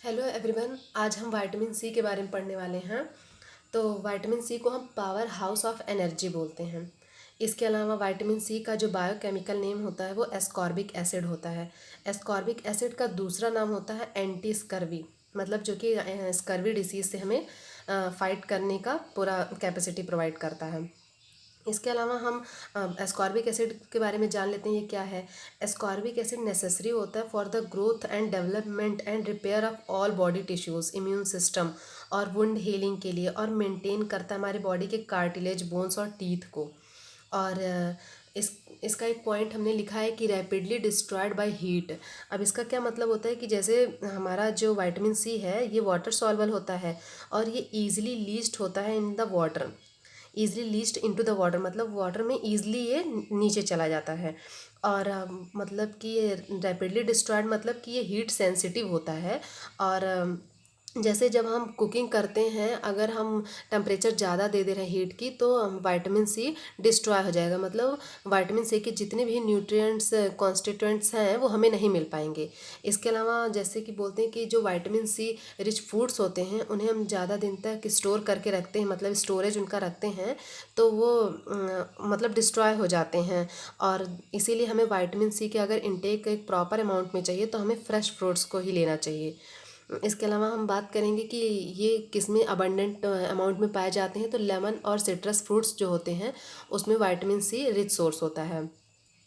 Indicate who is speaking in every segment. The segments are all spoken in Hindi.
Speaker 1: हेलो एवरीवन, आज हम विटामिन सी के बारे में पढ़ने वाले हैं। तो विटामिन सी को हम पावर हाउस ऑफ एनर्जी बोलते हैं। इसके अलावा विटामिन सी का जो बायोकेमिकल नेम होता है वो एस्कॉर्बिक एसिड होता है। एस्कॉर्बिक एसिड का दूसरा नाम होता है एंटी स्कर्वी, मतलब जो कि स्कर्वी डिसीज़ से हमें फाइट करने का पूरा कैपेसिटी प्रोवाइड करता है। इसके अलावा हम एस्कॉर्बिक एसिड के बारे में जान लेते हैं। ये क्या है? एस्कॉर्बिक एसिड नेसेसरी होता है for the growth and development and repair of all body tissues, immune system और वुंड हीलिंग के लिए, और मेंटेन करता है हमारी बॉडी के कार्टिलेज, बोन्स और टीथ को। और इस इसका एक पॉइंट हमने लिखा है कि रैपिडली डिस्ट्रॉयड बाय हीट। अब इसका क्या मतलब होता है कि जैसे हमारा जो विटामिन सी है ये वाटर सॉल्युबल होता है और ये ईजिली लीच्ड होता है in the water. Easily leached into the water मतलब वाटर में ईजिली ये नीचे चला जाता है। और मतलब कि ये रैपिडली डिस्ट्रॉयड मतलब कि ये हीट सेंसिटिव होता है। और जैसे जब हम कुकिंग करते हैं, अगर हम टेम्परेचर ज़्यादा दे रहे हैं हीट की, तो विटामिन सी डिस्ट्रॉय हो जाएगा। मतलब विटामिन सी के जितने भी न्यूट्रिएंट्स कॉन्स्टिट्यूएंट्स हैं वो हमें नहीं मिल पाएंगे। इसके अलावा जैसे कि बोलते हैं कि जो विटामिन सी रिच फूड्स होते हैं उन्हें हम ज़्यादा दिन तक स्टोर करके रखते हैं, मतलब स्टोरेज उनका रखते हैं, तो वो मतलब डिस्ट्रॉय हो जाते हैं। और इसीलिए हमें विटामिन सी के अगर इनटेक एक प्रॉपर अमाउंट में चाहिए तो हमें फ्रेश फ्रूट्स को ही लेना चाहिए। इसके अलावा हम बात करेंगे कि ये किस में अबंडेंट अमाउंट में पाए जाते हैं। तो लेमन और सिट्रस फ्रूट्स जो होते हैं उसमें विटामिन सी रिच सोर्स होता है।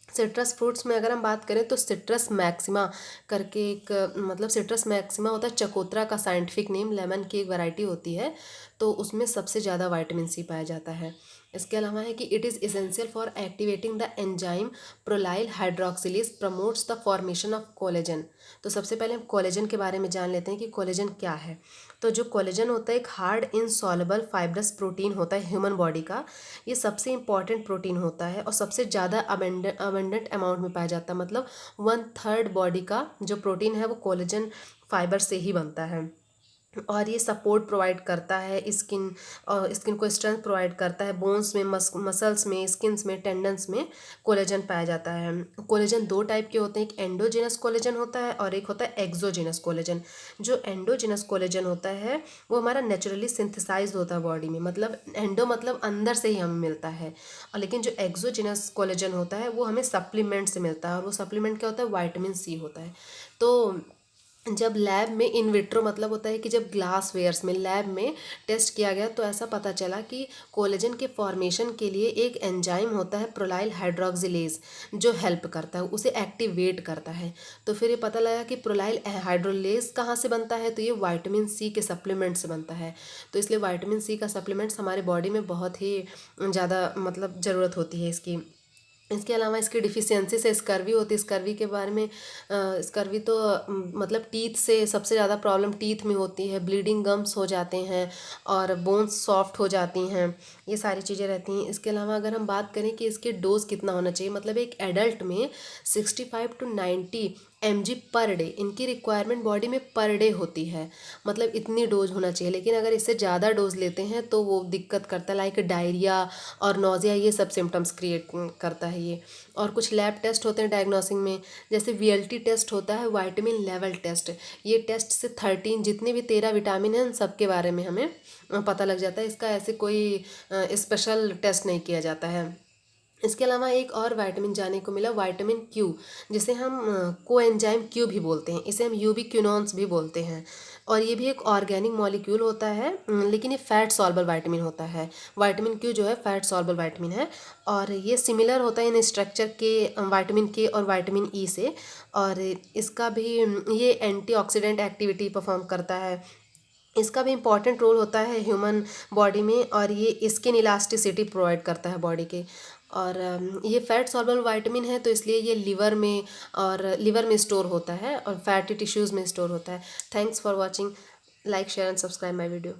Speaker 1: सिट्रस फ्रूट्स में अगर हम बात करें तो सिट्रस मैक्सिमा करके एक मतलब सिट्रस मैक्सिमा होता है चकोतरा का साइंटिफिक नेम। लेमन की एक वैरायटी होती है, तो उसमें सबसे ज़्यादा विटामिन सी पाया जाता है। इसके अलावा है कि it is essential for activating the enzyme prolyl hydroxylase promotes the formation of collagen. तो सबसे पहले हम कोलेजन के बारे में जान लेते हैं कि कोलेजन क्या है। तो जो कोलेजन होता है एक हार्ड इनसॉल्युबल फाइब्रस प्रोटीन होता है ह्यूमन बॉडी का। ये सबसे इंपॉर्टेंट प्रोटीन होता है और सबसे ज़्यादा अबेंडेंट अमाउंट में पाया जाता है। मतलब 1/3 बॉडी का जो प्रोटीन है वो कोलेजन फाइबर से ही बनता है। और ये सपोर्ट प्रोवाइड करता है स्किन, और स्किन को स्ट्रेंथ प्रोवाइड करता है। बोन्स में, मसल्स में, स्किन्स में, टेंडन्स में कोलेजन पाया जाता है। कोलेजन दो टाइप के होते हैं, एक एंडोजेनस कोलेजन होता है और एक होता है एक्सोजेनस कोलेजन। जो एंडोजेनस कोलेजन होता है वो हमारा नेचुरली सिंथेसाइज्ड होता है बॉडी में, मतलब एंडो मतलब अंदर से ही हमें मिलता है। और लेकिन जो एक्सोजेनस कोलेजन होता है वो हमें सप्लीमेंट से मिलता है, और वो सप्लीमेंट क्या होता है? विटामिन सी होता है। तो जब लैब में इन विट्रो मतलब होता है कि जब ग्लास वेयर्स में लैब में टेस्ट किया गया तो ऐसा पता चला कि कोलेजन के फॉर्मेशन के लिए एक एंजाइम होता है प्रोलाइल हाइड्रोक्सिलेज, जो हेल्प करता है, उसे एक्टिवेट करता है। तो फिर ये पता लगा कि प्रोलाइल हाइड्रोलेज कहाँ से बनता है? तो ये विटामिन सी के सप्लीमेंट से बनता है। तो इसलिए विटामिन सी का सप्लीमेंट्स हमारे बॉडी में बहुत ही ज़्यादा मतलब ज़रूरत होती है इसकी। इसके अलावा इसकी डिफिशियंसी से स्कर्वी होती है। स्कर्वी के बारे में स्कर्वी तो मतलब टीथ से सबसे ज़्यादा प्रॉब्लम टीथ में होती है, ब्लीडिंग गम्स हो जाते हैं और बोन्स सॉफ्ट हो जाती हैं, ये सारी चीज़ें रहती हैं। इसके अलावा अगर हम बात करें कि इसके डोज कितना होना चाहिए, मतलब एक एडल्ट में 65 to 90 mg पर डे इनकी रिक्वायरमेंट बॉडी में पर डे होती है, मतलब इतनी डोज होना चाहिए। लेकिन अगर इससे ज़्यादा डोज लेते हैं तो वो दिक्कत करता है, लाइक डायरिया और नोज़िया, ये सब सिम्टम्स क्रिएट करता है ये। और कुछ लैब टेस्ट होते हैं डायग्नोसिंग में, जैसे वीएलटी टेस्ट होता है, विटामिन लेवल टेस्ट। ये टेस्ट से 13 जितने भी 13 विटामिन हैं उन सब के बारे में हमें पता लग जाता है। इसका ऐसे कोई स्पेशल टेस्ट नहीं किया जाता है। इसके अलावा एक और विटामिन जाने को मिला, विटामिन क्यू, जिसे हम कोएंजाइम क्यू भी बोलते हैं, इसे हम यूबिक्विनोन्स भी बोलते हैं। और ये भी एक ऑर्गेनिक मॉलिक्यूल होता है, लेकिन ये फैट सॉल्युबल विटामिन होता है। विटामिन क्यू जो है फैट सॉल्युबल विटामिन है, और ये सिमिलर होता है इन स्ट्रक्चर के विटामिन के और विटामिन ई से। और इसका भी ये एंटीऑक्सीडेंट एक्टिविटी परफॉर्म करता है। इसका भी इम्पॉर्टेंट रोल होता है ह्यूमन बॉडी में, और ये स्किन इलास्टिसिटी प्रोवाइड करता है बॉडी के। और ये फैट सॉल्युबल विटामिन है, तो इसलिए ये लिवर में स्टोर होता है और फैटी टिश्यूज़ में स्टोर होता है। Thanks for watching, like share and subscribe my video.